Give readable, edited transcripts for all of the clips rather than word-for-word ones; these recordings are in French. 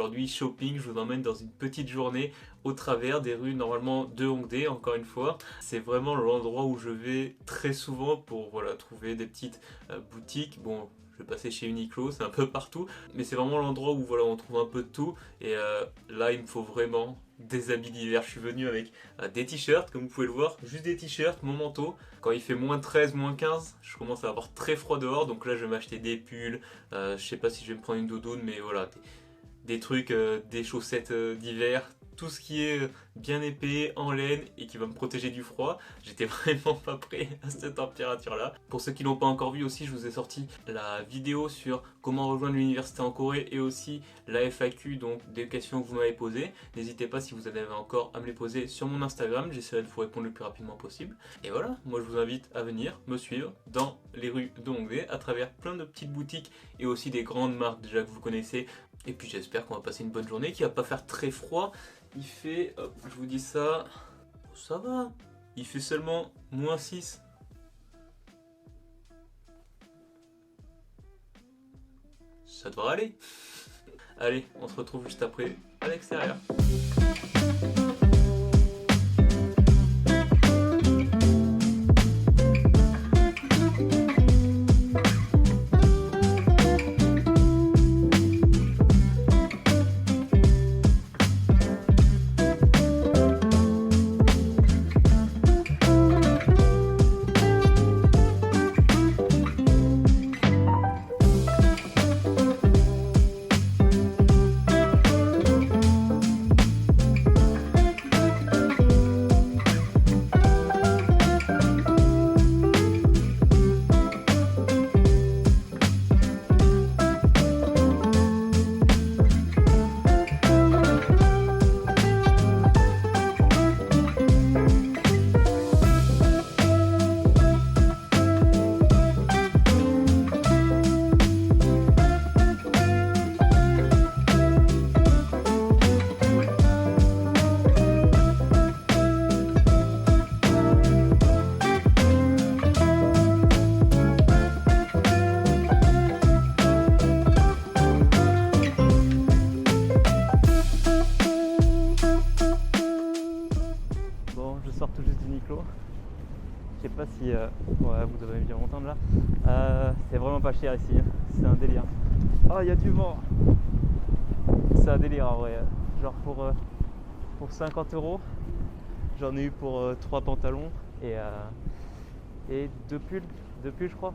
aujourd'hui, shopping, je vous emmène dans une petite journée au travers des rues normalement de Hongdae, encore une fois. C'est vraiment l'endroit où je vais très souvent pour voilà, trouver des petites boutiques. Bon, je vais passer chez Uniqlo, c'est un peu partout, mais c'est vraiment l'endroit où voilà, on trouve un peu de tout. Et là, il me faut vraiment des habits d'hiver. Je suis venu avec des t-shirts, comme vous pouvez le voir, juste des t-shirts, mon manteau. Quand il fait moins 13, moins 15, je commence à avoir très froid dehors, donc là je vais m'acheter des pulls. Je sais pas si je vais me prendre une doudoune, mais voilà, des trucs, des chaussettes d'hiver, tout ce qui est bien épais, en laine et qui va me protéger du froid. J'étais vraiment pas prêt à cette température là. Pour ceux qui l'ont pas encore vu aussi, je vous ai sorti la vidéo sur comment rejoindre l'université en Corée et aussi la FAQ, donc des questions que vous m'avez posées. N'hésitez pas si vous en avez encore à me les poser sur mon Instagram, j'essaierai de vous répondre le plus rapidement possible. Et voilà, moi je vous invite à venir me suivre dans les rues de Hongdae à travers plein de petites boutiques et aussi des grandes marques déjà que vous connaissez. Et puis j'espère qu'on va passer une bonne journée, qu'il va pas faire très froid. Il fait, hop, je vous dis ça, ça va, il fait seulement moins 6. Ça devrait aller. Allez, on se retrouve juste après à l'extérieur. Tout juste d'Uniqlo. Je sais pas si ouais, vous devez bien m'entendre là. C'est vraiment pas cher ici, c'est un délire. Oh, il y a du vent. C'est un délire en vrai. Genre pour 50 €, j'en ai eu pour 3 pantalons et 2 pulls, je crois,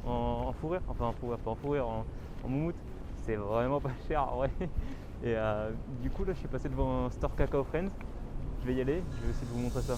en fourrure, enfin en fourrure, pas en fourrure, en moumoute. C'est vraiment pas cher en vrai. Et du coup là je suis passé devant un store Cacao Friends. Je vais y aller, je vais essayer de vous montrer ça.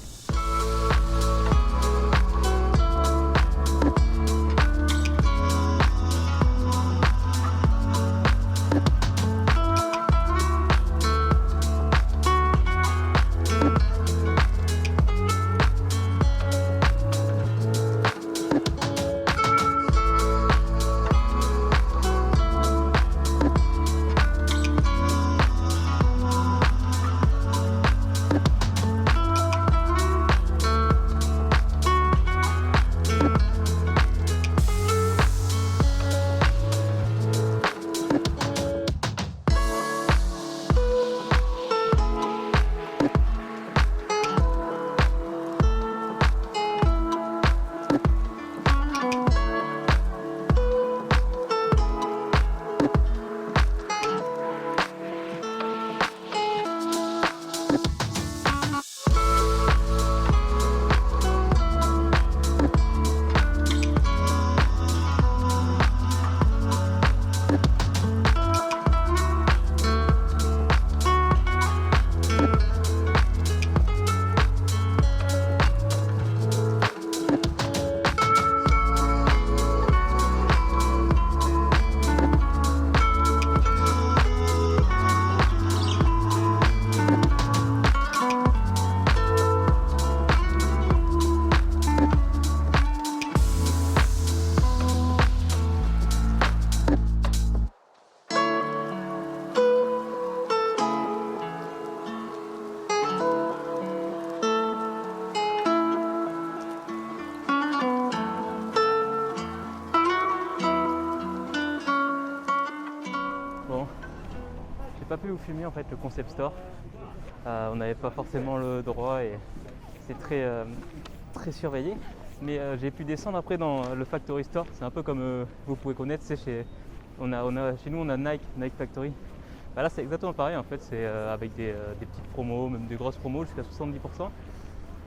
pas pu vous filmer en fait le concept store. On n'avait pas forcément le droit et c'est très surveillé. Mais j'ai pu descendre après dans le Factory Store. C'est un peu comme vous pouvez connaître, c'est chez nous on a Nike Factory. Bah là c'est exactement pareil en fait, c'est avec des petites promos, même des grosses promos jusqu'à 70%.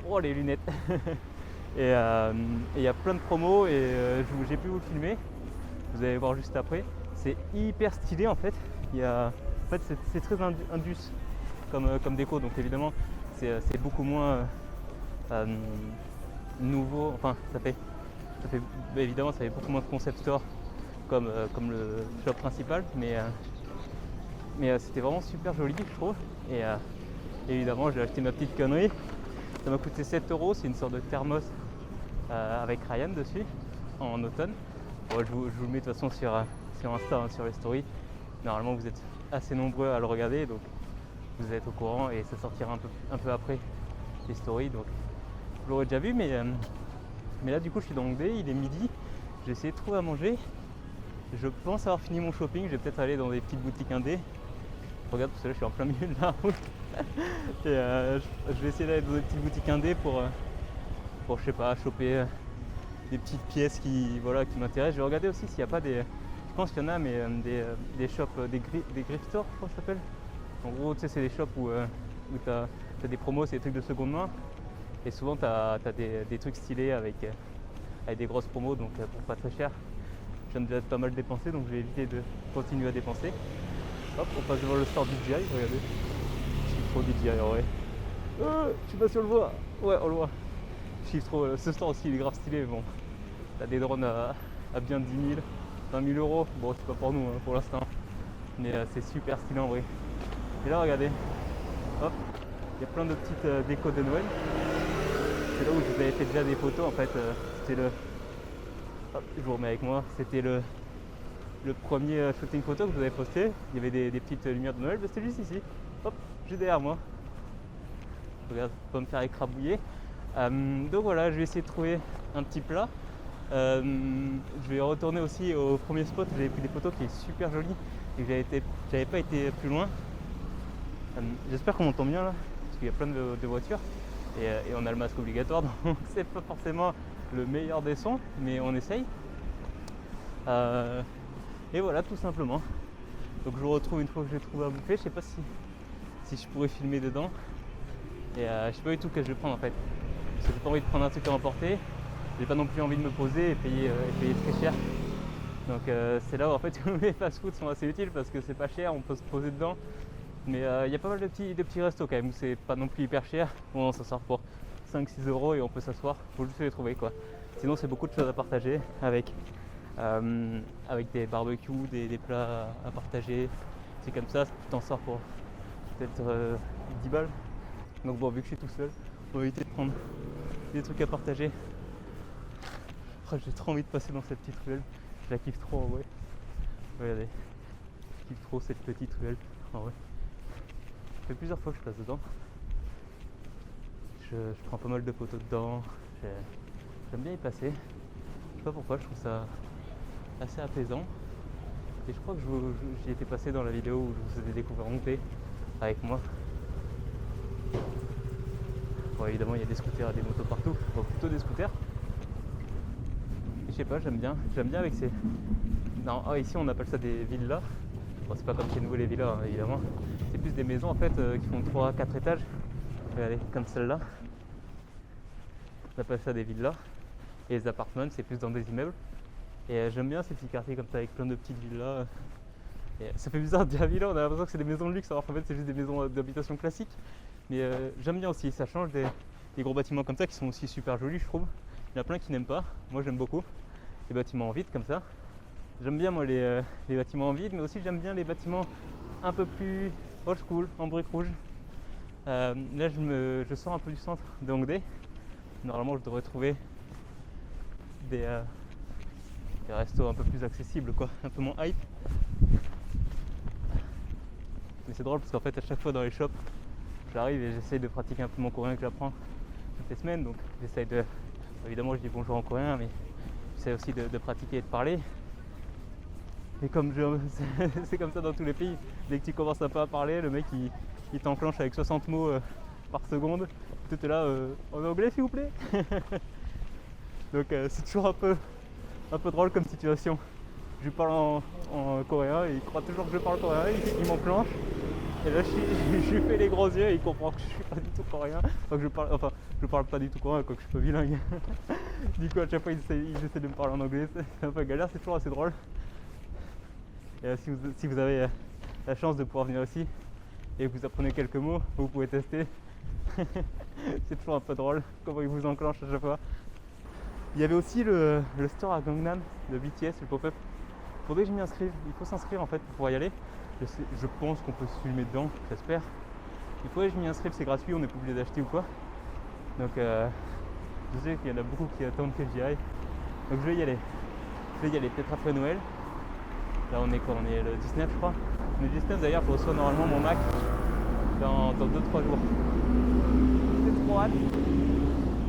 Oh les lunettes. Et il y a plein de promos et j'ai pu vous le filmer. Vous allez voir juste après. C'est hyper stylé en fait. En fait c'est très indus comme déco, donc évidemment c'est beaucoup moins nouveau. Enfin évidemment ça fait beaucoup moins de concept store comme le shop principal, mais c'était vraiment super joli je trouve. Et évidemment j'ai acheté ma petite connerie. Ça m'a coûté 7 €, c'est une sorte de thermos avec Ryan dessus en automne. Bon, je vous le mets de toute façon sur Insta, hein, sur les stories. Normalement vous êtes assez nombreux à le regarder, donc vous êtes au courant et ça sortira un peu après les stories, donc vous l'aurez déjà vu. Mais là du coup je suis dans Hongdae, il est midi, j'ai essayé de trouver à manger. Je pense avoir fini mon shopping, je vais peut-être aller dans des petites boutiques indé. Regarde, parce que là je suis en plein milieu de la route. Et je vais essayer d'aller dans des petites boutiques indé pour je sais pas, choper des petites pièces qui m'intéressent. Je vais regarder aussi s'il n'y a pas des, je pense qu'il y en a, mais des shops, des grift stores, je crois que ça s'appelle. En gros, tu sais, c'est des shops où tu as des promos, c'est des trucs de seconde main. Et souvent, tu as des trucs stylés avec des grosses promos, donc pour pas très cher. J'aime déjà pas mal dépenser, donc je vais éviter de continuer à dépenser. Hop, on passe devant le store DJI, regardez. Je kiffe trop DJI en vrai. Je sais pas si on le voit. Ouais, on le voit. Je kiffe trop. Ce store aussi, il est grave stylé. Bon, t'as des drones à bien 10 000, 20 000 €. Bon, c'est pas pour nous pour l'instant. Mais c'est super stylé en vrai. Et là, regardez. Hop, il y a plein de petites décos de Noël. C'est là où je vous avais fait déjà des photos en fait. C'était le. Hop, je vous remets avec moi. C'était le premier shooting photo que je vous avais posté. Il y avait des petites lumières de Noël. Mais c'était juste ici. Hop, juste derrière moi. Regarde, faut pas me faire écrabouiller. Donc voilà, je vais essayer de trouver un petit plat. Je vais retourner aussi au premier spot où j'avais pris des photos qui est super joli et que j'avais pas été plus loin. J'espère qu'on m'entend bien là, parce qu'il y a plein de voitures et on a le masque obligatoire, donc c'est pas forcément le meilleur des sons, mais on essaye. Et voilà, tout simplement. Donc je vous retrouve une fois que j'ai trouvé à bouffer. Je sais pas si je pourrais filmer dedans. Et je sais pas du tout quel je vais prendre en fait. Parce que j'ai pas envie de prendre un truc à emporter. J'ai pas non plus envie de me poser et payer très cher. Donc c'est là où en fait tous les fast-foods sont assez utiles parce que c'est pas cher, on peut se poser dedans. Mais il y a pas mal de petits restos quand même où c'est pas non plus hyper cher. Bon, on s'en sort pour 5-6 € et on peut s'asseoir. Faut juste les trouver quoi. Sinon c'est beaucoup de choses à partager avec des barbecues, des plats à partager. C'est comme ça, tu t'en sors pour peut-être 10 balles. Donc bon, vu que je suis tout seul, on va éviter de prendre des trucs à partager. Oh, j'ai trop envie de passer dans cette petite ruelle. Je la kiffe trop en vrai. Regardez, je kiffe trop cette petite ruelle en vrai. Ça fait plusieurs fois que je passe dedans. Je prends pas mal de photos dedans. J'aime bien y passer. Je sais pas pourquoi, je trouve ça assez apaisant. Et je crois que j'y étais passé dans la vidéo où je vous ai découvert Hongdae avec moi. Bon, évidemment, il y a des scooters et des motos partout. Bon, plutôt des scooters. Et je sais pas, j'aime bien avec ces. Non, ici on appelle ça des villas. Bon, c'est pas comme chez nous les villas, hein, évidemment. C'est plus des maisons en fait qui font 3-4 étages. Regardez, comme celle-là. On appelle ça des villas. Et les appartements, c'est plus dans des immeubles. Et j'aime bien ces petits quartiers comme ça avec plein de petites villas. Et ça fait bizarre de dire villa, on a l'impression que c'est des maisons de luxe alors qu'en fait c'est juste des maisons d'habitation classiques. Mais j'aime bien aussi, ça change des gros bâtiments comme ça qui sont aussi super jolis je trouve. Il y en a plein qui n'aiment pas, moi j'aime beaucoup les bâtiments en vide comme ça. J'aime bien moi les bâtiments en vide, mais aussi j'aime bien les bâtiments un peu plus old school, en briques rouges. Là je sors un peu du centre de Hongdae. Normalement je devrais trouver des restos un peu plus accessibles quoi, un peu moins hype. Mais c'est drôle parce qu'en fait à chaque fois dans les shops j'arrive et j'essaye de pratiquer un peu mon coréen que j'apprends toutes les semaines, donc j'essaye de, évidemment je dis bonjour en coréen, mais j'essaie aussi de pratiquer et de parler. Et comme c'est comme ça dans tous les pays, dès que tu commences un peu à parler, le mec il t'enclenche avec 60 mots par seconde. Tu es là en anglais s'il vous plaît. Donc c'est toujours un peu drôle comme situation. Je lui parle en coréen et il croit toujours que je parle coréen, il m'enclenche. Et là je lui fais les gros yeux et il comprend que je suis pas du tout coréen. Je parle pas du tout coréen, quoique je suis pas bilingue. Du coup à chaque fois il essaie de me parler en anglais, c'est un peu galère, c'est toujours assez drôle. Et si vous avez la chance de pouvoir venir ici et que vous apprenez quelques mots, vous pouvez tester. C'est toujours un peu drôle comment il vous enclenche à chaque fois. Il y avait aussi le store à Gangnam de BTS, le pop-up. Faudrait que je m'y inscrive, il faut s'inscrire en fait pour pouvoir y aller. Je pense qu'on peut se filmer dedans, j'espère. Il faudrait que je m'y inscrive, c'est gratuit, on n'est pas obligé d'acheter ou quoi. Donc je sais qu'il y en a beaucoup qui attendent que j'y aille. Donc je vais y aller. Peut-être après Noël. Là on est quoi? On est le 19 je crois. Le 19 d'ailleurs, je reçois normalement mon Mac dans 2-3 jours. C'est trop hâte.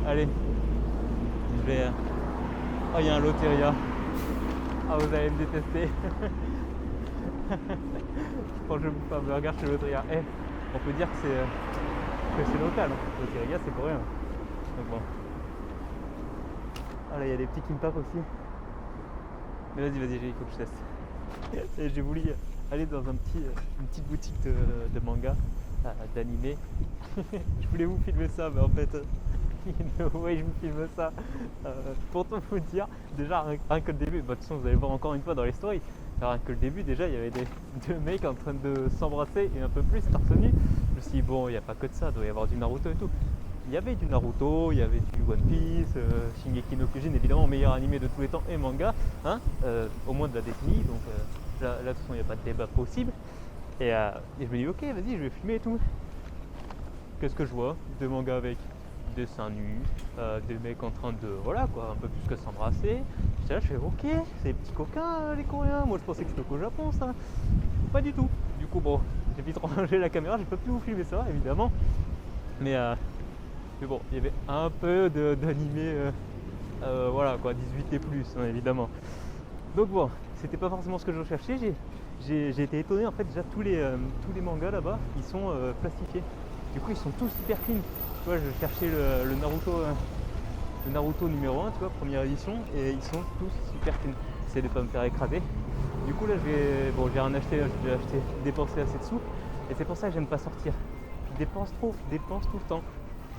Allez, je vais... Oh, il y a un Loteria. Ah, vous allez me détester. Je pense que je vais vous faire un burger chez Loteria. On peut dire que c'est local. Loteria, c'est coréen. Donc bon. Ah là, il y a des petits kimbap aussi. Mais vas-y, il faut que je teste. Et j'ai voulu aller dans une petite boutique de manga, d'animé. Je voulais vous filmer ça, mais en fait, ouais, je vous filme ça. Pour tout vous dire, déjà rien que le début, de toute façon vous allez voir encore une fois dans les stories, rien que le début déjà il y avait deux mecs en train de s'embrasser et un peu plus torse nu. Je me suis dit bon, il n'y a pas que de ça, il doit y avoir du Naruto et tout. Il y avait du Naruto, il y avait du One Piece, Shingeki no Kyojin, évidemment meilleur animé de tous les temps et manga, hein, au moins de la décennie, donc là de toute façon il n'y a pas de débat possible. Et je me dis ok, vas-y, je vais filmer et tout. Qu'est-ce que je vois? Deux mangas avec des seins nus, des mecs en train de, voilà quoi, un peu plus que s'embrasser. Là je fais ok, c'est des petits coquins les coréens, moi je pensais que c'était qu'au Japon ça. Pas du tout. Du coup bon, j'ai vite rangé la caméra, j'ai pas pu vous filmer ça évidemment. Mais bon, il y avait un peu d'animé, voilà quoi, 18 et plus hein, évidemment. Donc bon, c'était pas forcément ce que je recherchais. J'ai été étonné en fait, déjà tous les mangas là-bas, ils sont plastifiés. Du coup ils sont tous hyper clean. Tu vois, je cherchais le Naruto numéro 1, tu vois, première édition, et ils sont tous super clean. J'essaie de pas me faire écraser. Du coup là je vais rien acheter, je vais dépenser assez de sous, et c'est pour ça que j'aime pas sortir. Je dépense tout le temps.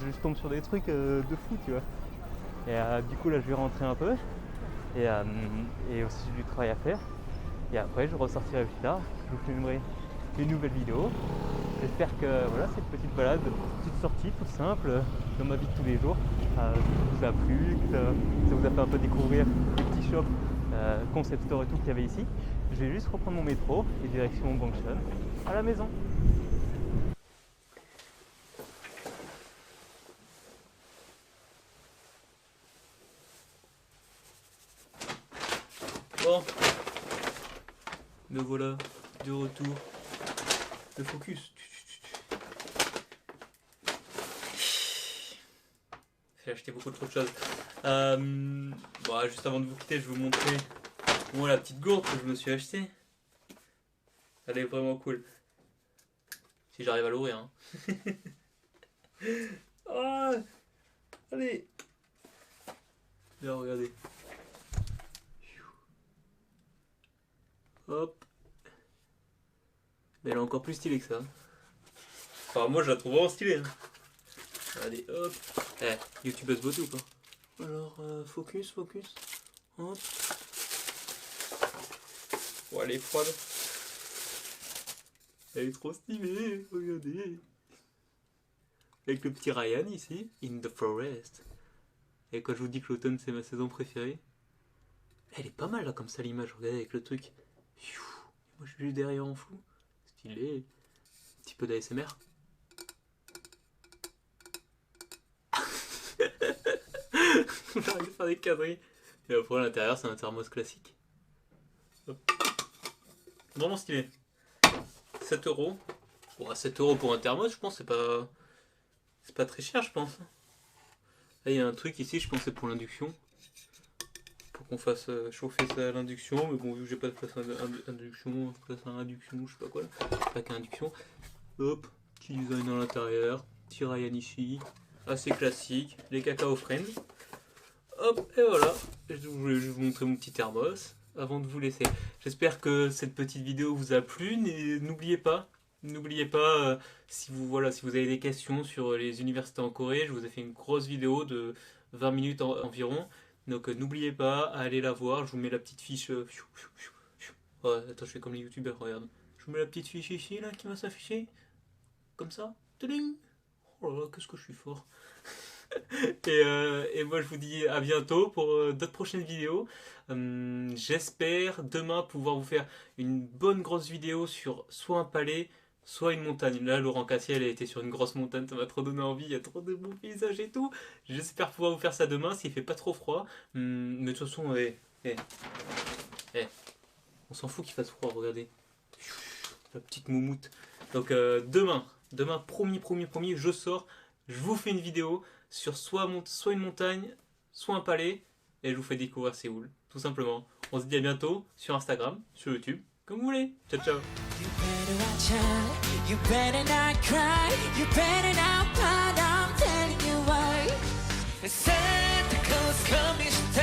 Je tombe sur des trucs de fou, tu vois. Et du coup là je vais rentrer un peu, et aussi j'ai du travail à faire. Et après je ressortirai plus tard, je vous filmerai une nouvelle vidéo. J'espère que voilà, cette petite balade, petite sortie toute simple dans ma vie de tous les jours, vous a plu, que ça vous a fait un peu découvrir les petits shops, concept store et tout qu'il y avait ici. Je vais juste reprendre mon métro et direction Gongcheon à la maison. Bon, me voilà de retour. Le focus. J'ai acheté beaucoup trop de choses. Bon, juste avant de vous quitter, je vais vous montrer moi la petite gourde que je me suis achetée. Elle est vraiment cool. Si j'arrive à l'ouvrir. Hein. Oh, allez. Là, regardez. Hop. Mais elle est encore plus stylée que ça. Enfin, moi je la trouve vraiment stylée. Hein. Allez, hop. YouTubeuse beauté ou pas? Alors, focus. Hop. Oh, elle est froide. Elle est trop stylée, regardez. Avec le petit Ryan ici, in the forest. Et quand je vous dis que l'automne c'est ma saison préférée, elle est pas mal là comme ça l'image, regardez avec le truc. Moi je suis juste derrière en flou. Stylé. Un petit peu d'ASMR. J'arrive à faire des conneries. Et après à l'intérieur c'est un thermos classique. Hop. Vraiment stylé. 7€. Bon, 7€ pour un thermos, je pense, c'est pas très cher, je pense. Là, il y a un truc ici, je pense que c'est pour l'induction. faut qu'on fasse chauffer ça à l'induction, mais bon, vu que j'ai pas de place à induction, place à induction, je sais pas quoi, là, pas qu'à induction. Hop, petit design à l'intérieur, petit Ryan ici, assez classique, les cacao friends. Hop, et voilà, je voulais juste vous montrer mon petit thermos avant de vous laisser. J'espère que cette petite vidéo vous a plu. N'oubliez pas, si vous avez des questions sur les universités en Corée, je vous ai fait une grosse vidéo de 20 minutes environ. Donc n'oubliez pas, allez la voir. Je vous mets la petite fiche. Ouais, attends, je fais comme les youtubeurs, regarde. Je vous mets la petite fiche ici là qui va s'afficher. Comme ça. Tading. Oh là là, qu'est-ce que je suis fort. Et moi je vous dis à bientôt pour d'autres prochaines vidéos. J'espère demain pouvoir vous faire une bonne grosse vidéo sur soit un palais, soit une montagne. Là Laurent Cassiel a été sur une grosse montagne, ça m'a trop donné envie, il y a trop de beaux paysages et tout. J'espère pouvoir vous faire ça demain s'il fait pas trop froid. Mais de toute façon, on s'en fout qu'il fasse froid, regardez. La petite moumoute. Donc demain, promis, je sors, je vous fais une vidéo sur soit une montagne, soit un palais, et je vous fais découvrir Séoul, tout simplement. On se dit à bientôt sur Instagram, sur YouTube, comme vous voulez. Ciao, ciao. You better watch out, you better not cry, you better not pout, I'm telling you why. Santa Claus coming to